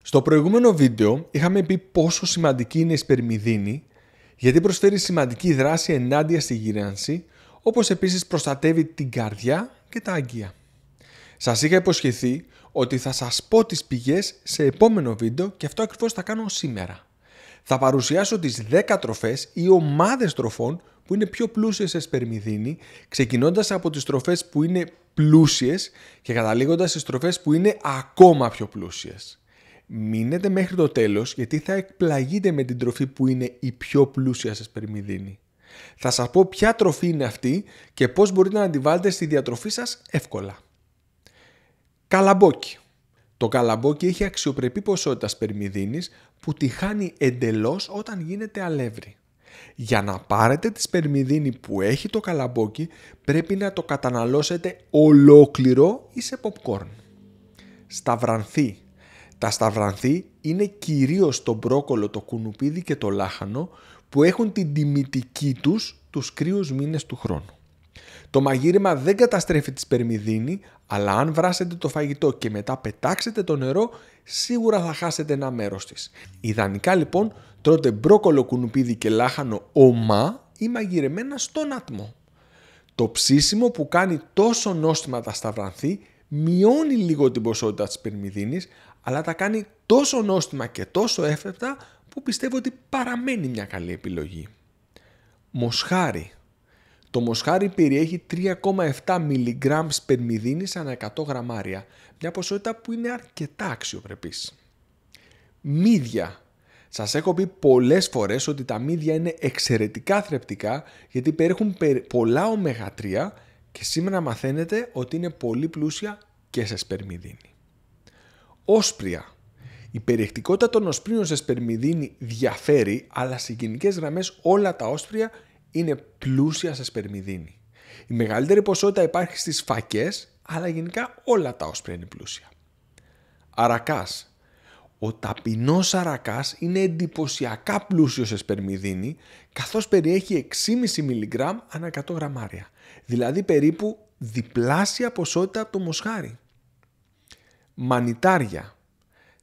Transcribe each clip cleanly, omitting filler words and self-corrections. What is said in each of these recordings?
Στο προηγούμενο βίντεο είχαμε πει πόσο σημαντική είναι η σπερμιδίνη, γιατί προσφέρει σημαντική δράση ενάντια στη γύρανση, όπως επίσης προστατεύει την καρδιά και τα αγκία. Σας είχα υποσχεθεί ότι θα σας πω τις πηγές σε επόμενο βίντεο και αυτό ακριβώς θα κάνω σήμερα. Θα παρουσιάσω τις 10 τροφές ή ομάδες τροφών που είναι πιο πλούσιες σε σπερμιδίνη, ξεκινώντας από τις τροφές που είναι πλούσιες και καταλήγοντας στις τροφές που είναι ακόμα πιο πλούσιες. Μείνετε μέχρι το τέλος γιατί θα εκπλαγείτε με την τροφή που είναι η πιο πλούσια σε σπερμιδίνη. Θα σας πω ποια τροφή είναι αυτή και πώς μπορείτε να τη βάλετε στη διατροφή σας εύκολα. Καλαμπόκι. Το καλαμπόκι έχει αξιοπρεπή ποσότητα σπερμιδίνης που τη χάνει εντελώς όταν γίνεται αλεύρι. Για να πάρετε τη σπερμιδίνη που έχει το καλαμπόκι πρέπει να το καταναλώσετε ολόκληρο ή σε popcorn. Σταυρανθή. Τα σταυρανθή είναι κυρίως το μπρόκολο, το κουνουπίδι και το λάχανο που έχουν την τιμητική τους κρύους μήνες του χρόνου. Το μαγείρεμα δεν καταστρέφει τη σπερμιδίνη, αλλά αν βράσετε το φαγητό και μετά πετάξετε το νερό, σίγουρα θα χάσετε ένα μέρος της. Ιδανικά λοιπόν τρώτε μπρόκολο, κουνουπίδι και λάχανο ομά ή μαγειρεμένα στον άτμο. Το ψήσιμο που κάνει τόσο νόστιμα τα σταυρανθή μειώνει λίγο την ποσότητα της σπερμιδίνης, αλλά τα κάνει τόσο νόστιμα και τόσο έφευτα που πιστεύω ότι παραμένει μια καλή επιλογή. Μοσχάρι. Το μοσχάρι περιέχει 3,7 mg σπερμιδίνης ανά 100 γραμμάρια, μια ποσότητα που είναι αρκετά αξιοπρεπής. Μύδια. Σας έχω πει πολλές φορές ότι τα μύδια είναι εξαιρετικά θρεπτικά γιατί περιέχουν πολλά ω3 και σήμερα μαθαίνετε ότι είναι πολύ πλούσια και σε σπερμιδίνη. Όσπρια. Η περιεκτικότητα των οσπρίων σε σπερμιδίνη διαφέρει, αλλά σε γενικές γραμμές όλα τα όσπρια είναι πλούσια σε σπερμιδίνη. Η μεγαλύτερη ποσότητα υπάρχει στις φακές, αλλά γενικά όλα τα όσπρια είναι πλούσια. Αρακάς. Ο ταπεινός αρακάς είναι εντυπωσιακά πλούσιος σε σπερμιδίνη, καθώς περιέχει 6,5 mg ανά 100 γραμμάρια, δηλαδή περίπου διπλάσια ποσότητα από το μοσχάρι. Μανιτάρια.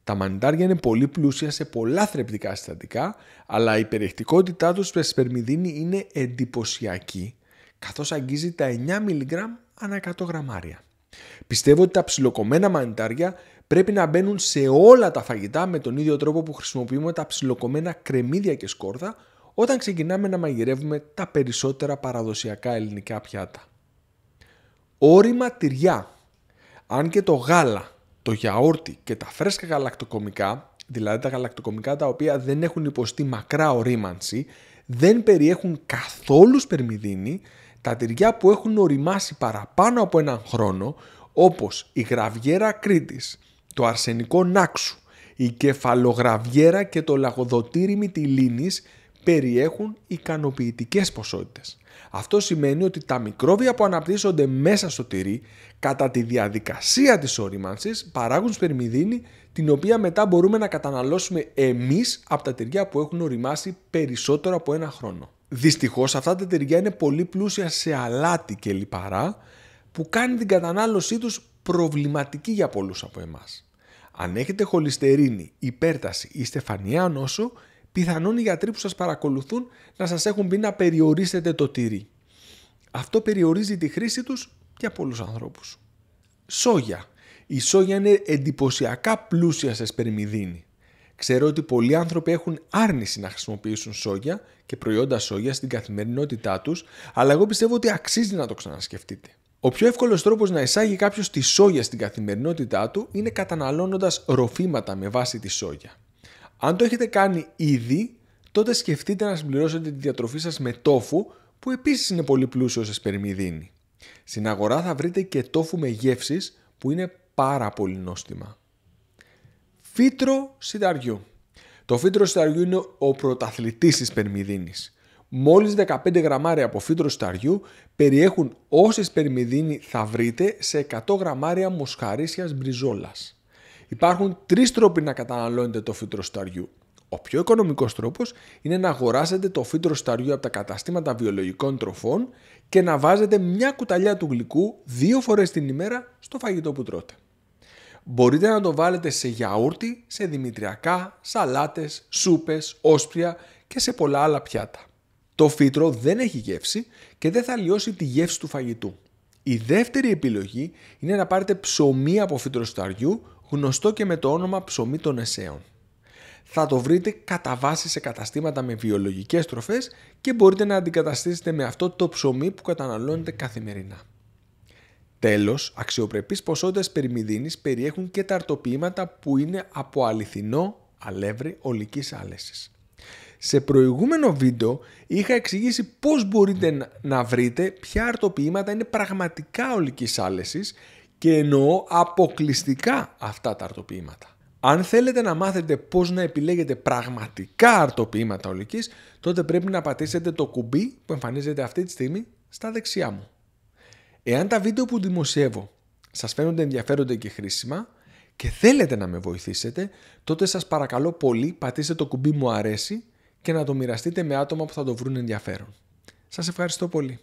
Τα μανιτάρια είναι πολύ πλούσια σε πολλά θρεπτικά συστατικά, αλλά η περιεκτικότητά τους σε σπερμιδίνη είναι εντυπωσιακή, καθώς αγγίζει τα 9 mg ανά 100 γραμμάρια. Πιστεύω ότι τα ψιλοκομμένα μανιτάρια πρέπει να μπαίνουν σε όλα τα φαγητά με τον ίδιο τρόπο που χρησιμοποιούμε τα ψιλοκομμένα κρεμμύδια και σκόρδα όταν ξεκινάμε να μαγειρεύουμε τα περισσότερα παραδοσιακά ελληνικά πιάτα. Όρημα τυριά. Αν και το γάλα, το γιαούρτι και τα φρέσκα γαλακτοκομικά, δηλαδή τα γαλακτοκομικά τα οποία δεν έχουν υποστεί μακρά ορίμανση, δεν περιέχουν καθόλου σπερμιδίνη, τα τυριά που έχουν οριμάσει παραπάνω από έναν χρόνο, όπως η γραβιέρα Κρήτης, το αρσενικό Νάξου, η κεφαλογραβιέρα και το λαγοδοτήρι Μυτιλήνης περιέχουν ικανοποιητικές ποσότητες. Αυτό σημαίνει ότι τα μικρόβια που αναπτύσσονται μέσα στο τυρί κατά τη διαδικασία της ορίμανσης παράγουν σπερμιδίνη, την οποία μετά μπορούμε να καταναλώσουμε εμείς από τα τυριά που έχουν οριμάσει περισσότερο από ένα χρόνο. Δυστυχώς αυτά τα τυριά είναι πολύ πλούσια σε αλάτι και λιπαρά που κάνει την κατανάλωσή τους προβληματική για πολλούς από εμάς. Αν έχετε χολυστερίνη, υπέρταση ή στεφανιαία νόσο, πιθανόν οι γιατροί που σας παρακολουθούν να σας έχουν πει να περιορίσετε το τυρί. Αυτό περιορίζει τη χρήση τους για πολλούς ανθρώπους. Σόγια. Η σόγια είναι εντυπωσιακά πλούσια σε σπερμιδίνη. Ξέρω ότι πολλοί άνθρωποι έχουν άρνηση να χρησιμοποιήσουν σόγια και προϊόντα σόγια στην καθημερινότητά τους, αλλά εγώ πιστεύω ότι αξίζει να το ξανασκεφτείτε. Ο πιο εύκολος τρόπος να εισάγει κάποιος τη σόγια στην καθημερινότητά του είναι καταναλώνοντας ροφήματα με βάση τη σόγια. Αν το έχετε κάνει ήδη, τότε σκεφτείτε να συμπληρώσετε τη διατροφή σας με τόφου, που επίσης είναι πολύ πλούσιο σε σπερμιδίνη. Στην αγορά θα βρείτε και τόφου με γεύσεις που είναι πάρα πολύ νόστιμα. Φύτρο σιταριού. Το φύτρο σιταριού είναι ο πρωταθλητής της σπερμιδίνης. Μόλις 15 γραμμάρια από φύτρο σιταριού περιέχουν όση σπερμιδίνη θα βρείτε σε 100 γραμμάρια μοσχαρίσιας μπριζόλας. Υπάρχουν 3 τρόποι να καταναλώνετε το φύτρο σιταριού. Ο πιο οικονομικός τρόπος είναι να αγοράσετε το φύτρο σιταριού από τα καταστήματα βιολογικών τροφών και να βάζετε μια κουταλιά του γλυκού 2 φορές την ημέρα στο φαγητό που τρώτε. Μπορείτε να το βάλετε σε γιαούρτι, σε δημητριακά, σαλάτες, σούπες, όσπρια και σε πολλά άλλα πιάτα. Το φύτρο δεν έχει γεύση και δεν θα λιώσει τη γεύση του φαγητού. Η δεύτερη επιλογή είναι να πάρετε ψωμί από φυτροσταριού, γνωστό και με το όνομα ψωμί των Εσέων. Θα το βρείτε κατά βάση σε καταστήματα με βιολογικές τροφές και μπορείτε να αντικαταστήσετε με αυτό το ψωμί που καταναλώνετε καθημερινά. Τέλος, αξιοπρεπείς ποσότητες περμιδίνης περιέχουν και τα αρτοποιήματα που είναι από αληθινό αλεύρι ολικής άλεσης. Σε προηγούμενο βίντεο είχα εξηγήσει πώς μπορείτε να βρείτε ποια αρτοποιήματα είναι πραγματικά ολικής άλεσης και εννοώ αποκλειστικά αυτά τα αρτοποιήματα. Αν θέλετε να μάθετε πώς να επιλέγετε πραγματικά αρτοποιήματα ολικής, τότε πρέπει να πατήσετε το κουμπί που εμφανίζεται αυτή τη στιγμή στα δεξιά μου. Εάν τα βίντεο που δημοσιεύω σας φαίνονται ενδιαφέροντα και χρήσιμα και θέλετε να με βοηθήσετε, τότε σας παρακαλώ πολύ πατήστε το κουμπί μου αρέσει και να το μοιραστείτε με άτομα που θα το βρουν ενδιαφέρον. Σας ευχαριστώ πολύ.